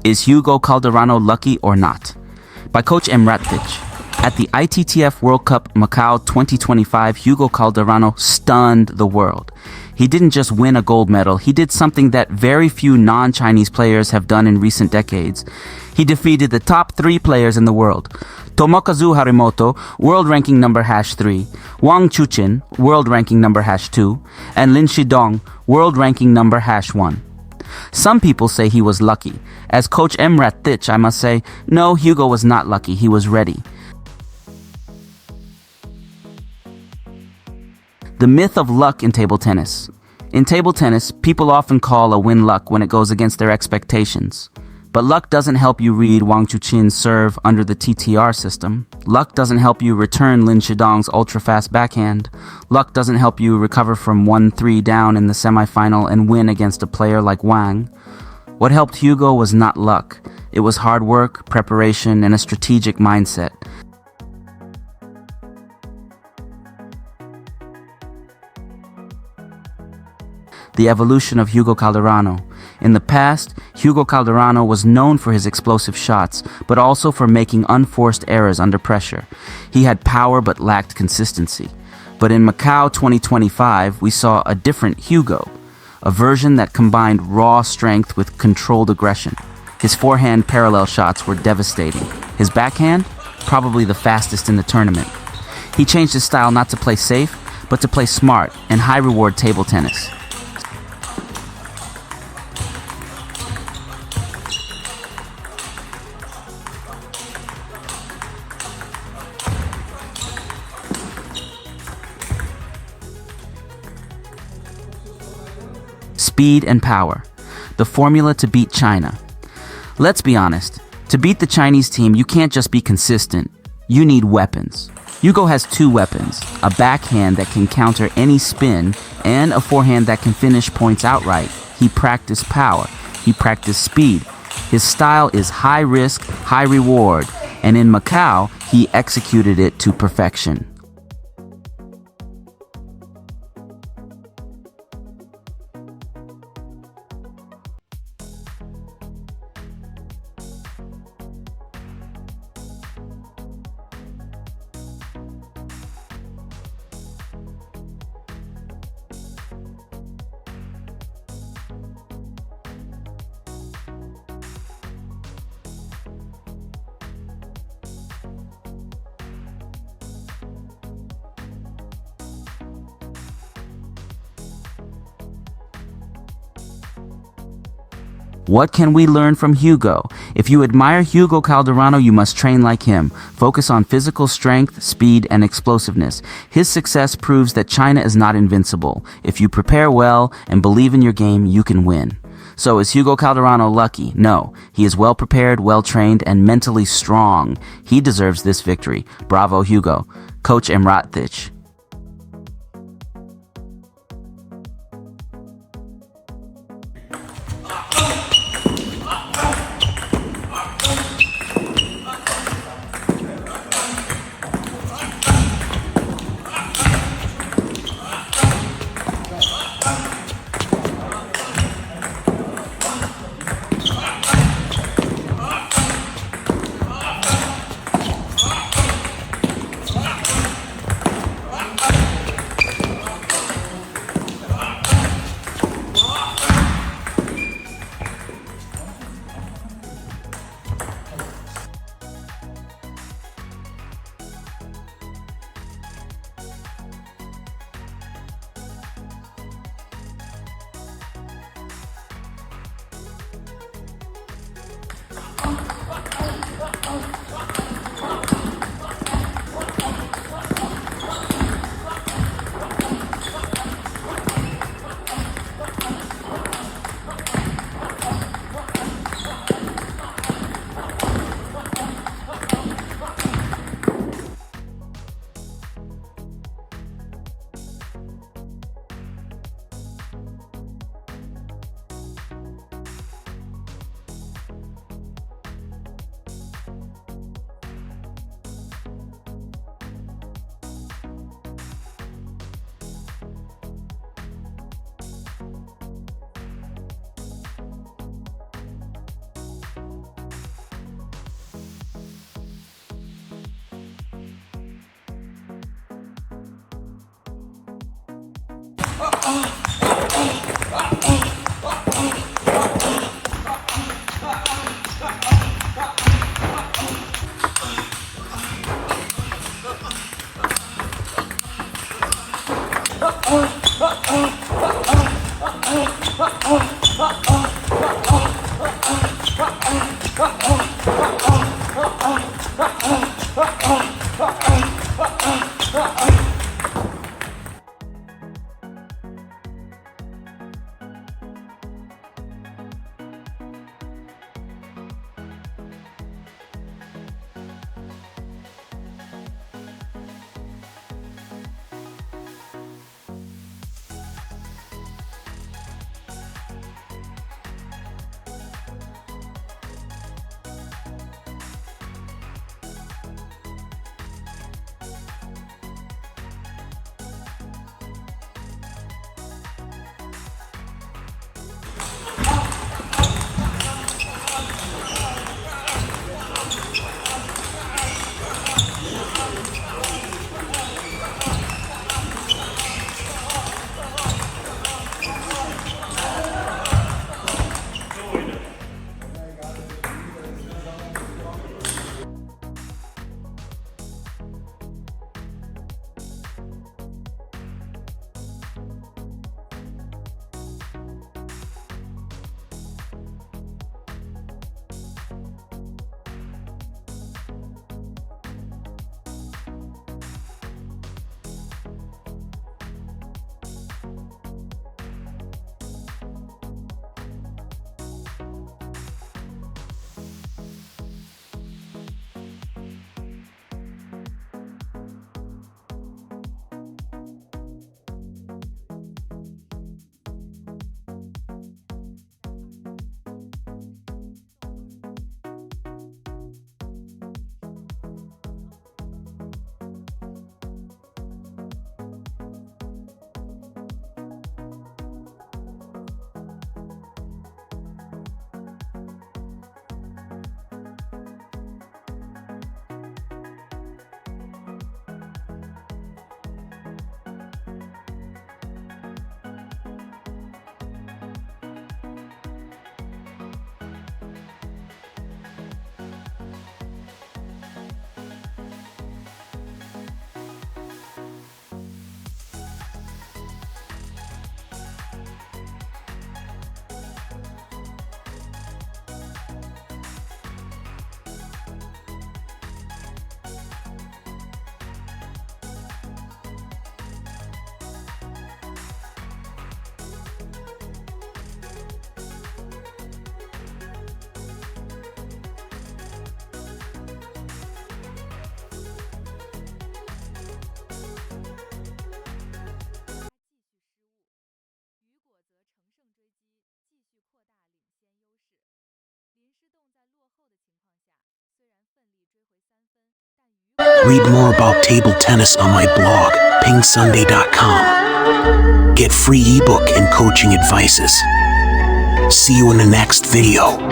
Is Hugo Calderano lucky or not? By Coach EmRatThich. At the ITTF World Cup Macau 2025, Hugo Calderano stunned the world. He didn't just win a gold medal, he did something that very few non-Chinese players have done in recent decades. He defeated the top 3 players in the world. Tomokazu Harimoto, world ranking number #3, Wang Chuqin, world ranking number #2, and Lin Shidong, world ranking number #1. Some people say he was lucky. As Coach EmRatThich, I must say, no, Hugo was not lucky, he was ready. The myth of luck in table tennis. In table tennis, people often call a win luck when it goes against their expectations. But luck doesn't help you read Wang Chuqin's serve under the TTR system. Luck doesn't help you return Lin Shidong's ultra-fast backhand. Luck doesn't help you recover from 1-3 down in the semifinal and win against a player like Wang. What helped Hugo was not luck. It was hard work, preparation, and a strategic mindset. The evolution of Hugo Calderano. In the past, Hugo Calderano was known for his explosive shots, but also for making unforced errors under pressure. He had power but lacked consistency. But in Macau 2025, we saw a different Hugo, a version that combined raw strength with controlled aggression. His forehand parallel shots were devastating. His backhand, probably the fastest in the tournament. He changed his style not to play safe, but to play smart and high-reward table tennis. Speed and power. The formula to beat China. Let's be honest. To beat the Chinese team, you can't just be consistent. You need weapons. Hugo has 2 weapons, a backhand that can counter any spin and a forehand that can finish points outright. He practiced power. He practiced speed. His style is high risk, high reward, and in Macau, he executed it to perfection. What can we learn from Hugo? If you admire Hugo Calderano, you must train like him. Focus on physical strength, speed, and explosiveness. His success proves that China is not invincible. If you prepare well and believe in your game, you can win. So is Hugo Calderano lucky? No. He is well prepared, well trained, and mentally strong. He deserves this victory. Bravo, Hugo. Coach EmRatThich. Read more about table tennis on my blog, PingSunday.com. Get free ebook and coaching advices. See you in the next video.